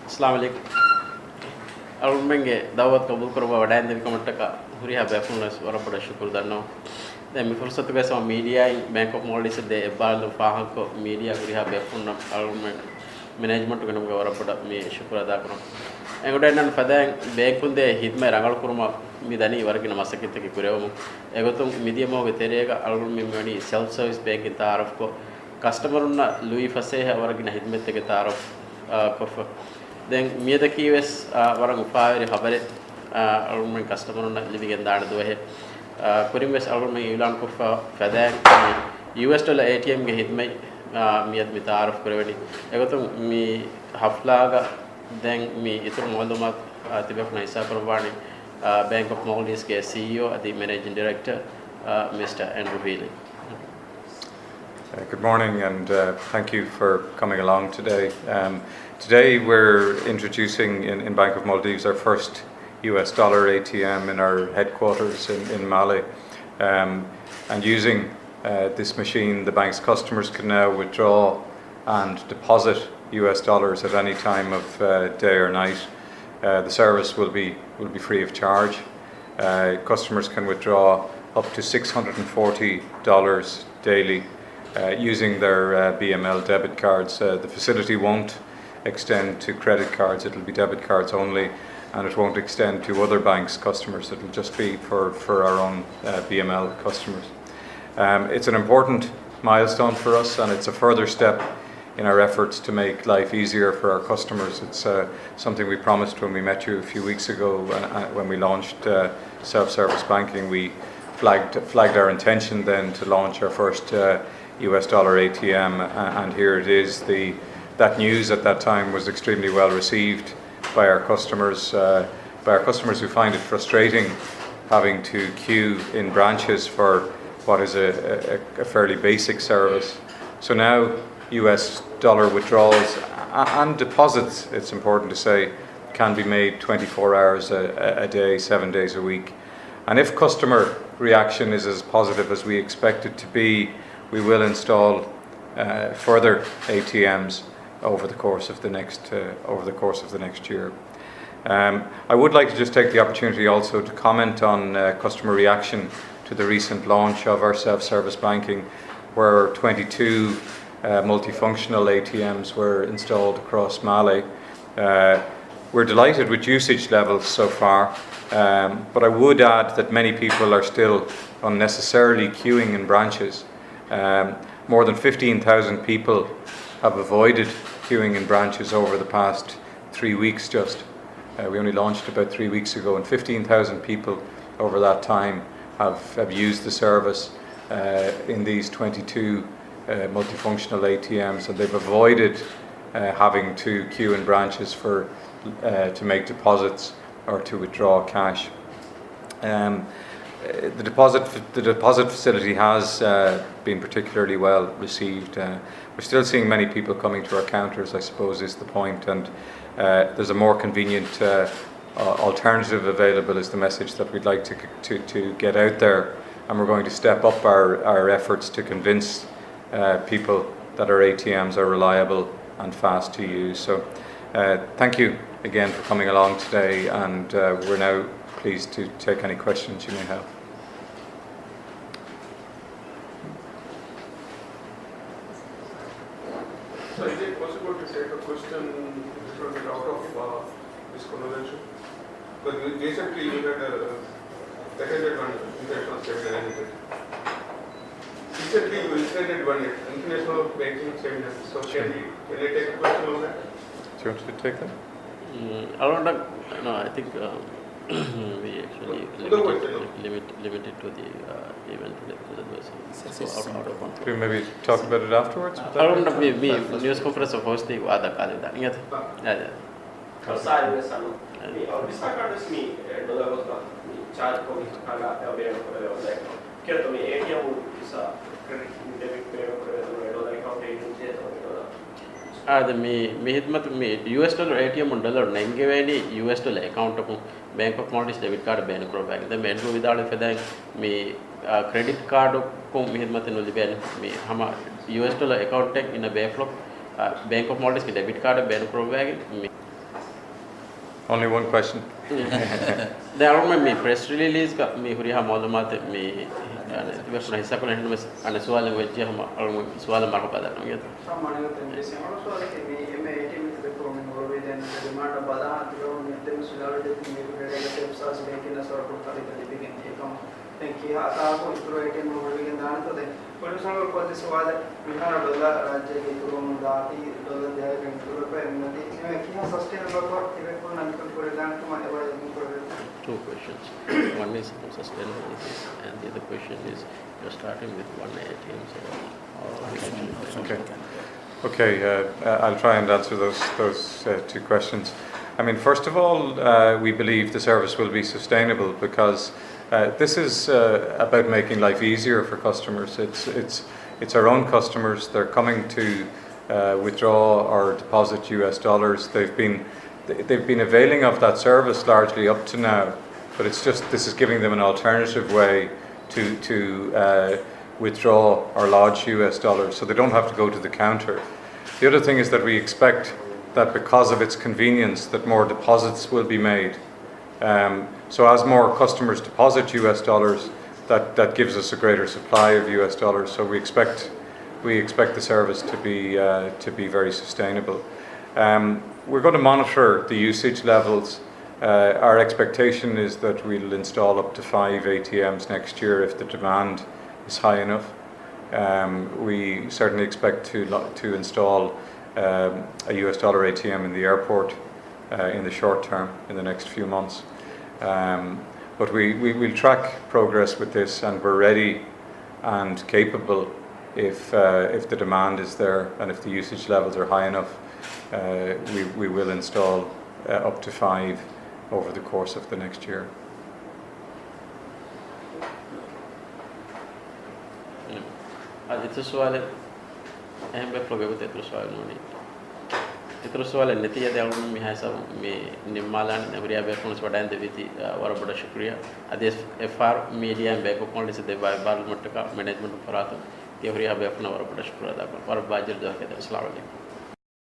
अस्सलाम वालेकुम अरुणमेंगे दावत कबूल करो वडाइन देवी कमटका हुरिया बेफुनस वरपड़ा शुक्र दन्नो दे मी फुर्सत के सो मीडिया बैंक ऑफ मॉलिस दे बाल फाहा को मीडिया हुरिया बेफुन अरुणमें मैनेजमेंट के नमगे वरपड़ा मी शुक्र अदा करो एगोटे नन फदांग बैंक कुंदे हिदमे रंगल कुरमा मी दनी वरकिन मसकित की कुरेवमु एगोतुम मीडिया मोगे तेरेगा अरुणमें मनी सेल्फ सर्विस बैंक इन तारफ को कस्टमर उन्ना लुई फसे है वरकिन हिदमत के तारफ कोफ then mieda kiwes warang upaweri habare almen customer na libigen daad do he kurimes almen ilan ko fadan US dollar ATM ge hidmai miyad mi taaruf kurevani egotum mi haflaga then mi itur malumat tibek na isa pravani Bank of Maldives ke CEO the managing director Mr. Andrew Healy. Good morning and thank you for coming along today. Today we're introducing in Bank of Maldives our first US dollar ATM in our headquarters in Mali. And using this machine, the bank's customers can now withdraw and deposit US dollars at any time of day or night. The service will be free of charge. Customers can withdraw up to $640 daily using their BML debit cards. The facility won't extend to credit cards, it will be debit cards only, and it won't extend to other banks' customers, it will just be for our own BML customers. It's an important milestone for us, and it's a further step in our efforts to make life easier for our customers. It's something we promised when we met you a few weeks ago when we launched self-service banking. We flagged our intention then to launch our first US dollar ATM, and here it is. That news at that time was extremely well received by our customers who find it frustrating having to queue in branches for what is a fairly basic service. So now US dollar withdrawals and deposits, it's important to say, can be made 24 hours a day, 7 days a week. And if customer reaction is as positive as we expect it to be, we will install further ATMs over the course of the next year. I would like to just take the opportunity also to comment on customer reaction to the recent launch of our self-service banking, where 22 multifunctional ATMs were installed across Mali. We're delighted with usage levels so far, but I would add that many people are still unnecessarily queuing in branches. More than 15,000 people have avoided queuing in branches over the past 3 weeks just. We only launched about 3 weeks ago, and 15,000 people over that time have used the service in these 22 multifunctional ATMs, and they've avoided having to queue in branches to make deposits or to withdraw cash. The deposit facility has been particularly well received. We're still seeing many people coming to our counters, I suppose is the point, and there's a more convenient alternative available is the message that we'd like to get out there, and we're going to step up our efforts to convince people that our ATMs are reliable and fast to use. So thank you again for coming along today, and we're now pleased to take any questions you may have. So is it possible to take a question a little bit out of this conversation? But recently you had attended one international seminar. Recently you attended one international banking seminar. So can I take a question on that? Do you want to take that? I think we actually limited to the event to the person. Can we maybe talk about it afterwards? Me news conference of host the other calendar. Yeah. Me హిద్మత్ me US dollar ATM ఉండలో నంగేవేని US dollar account కు Bank of Maldives debit card ban kro bag the men ru vidal fedan mi credit card కు మీ హిద్మత్ ను లిబెన్ మీ hama US dollar account in a Bank of Maldives ki debit card ban kro bag mi Only one question. There are many press release ka me huriha malumat me tiba pernah hisap kalau hendak ada soal yang wajib orang soal marah pada orang itu. Sama dengan tendensi orang soal ini ATM itu betul menurut dan demand pada itu nanti misalnya ada tinggi berada di atas bank ini soal pertama itu dibikin ekam dan kia atau itu ATM menurut dengan dan itu deh. Kalau misalnya kalau soal misalnya dolar raja itu mendati dolar dia yang itu nanti kia sustainable for tiba pun nanti kalau dan itu mana boleh Two questions. One is sustainability, and the other question is you're starting with one ATM. So, Okay, I'll try and answer those two questions. I mean, first of all, we believe the service will be sustainable because this is about making life easier for customers. It's our own customers. They're coming to withdraw or deposit US dollars. They've been availing of that service largely up to now, but it's just this is giving them an alternative way to withdraw or lodge US dollars, so they don't have to go to the counter. The other thing is that we expect that because of its convenience, that more deposits will be made. So as more customers deposit US dollars, that gives us a greater supply of US dollars. So we expect the service to be very sustainable. We're going to monitor the usage levels. Our expectation is that we'll install up to 5 ATMs next year if the demand is high enough. We certainly expect to install a US dollar ATM in the airport in the short term, in the next few months. But we'll track progress with this, and we're ready and capable if the demand is there and if the usage levels are high enough. We will install up to 5 over the course of the next year. itu soal yang berprogram itu soal ini. Itu soal netiya de alum mi hasa mi nimmalan nebria be kono sodan de viti wara bada shukriya ades FR media and back account is de bal matka management parato te horiya be kono wara bada shukriya da par bajir da ke assalamu alaikum.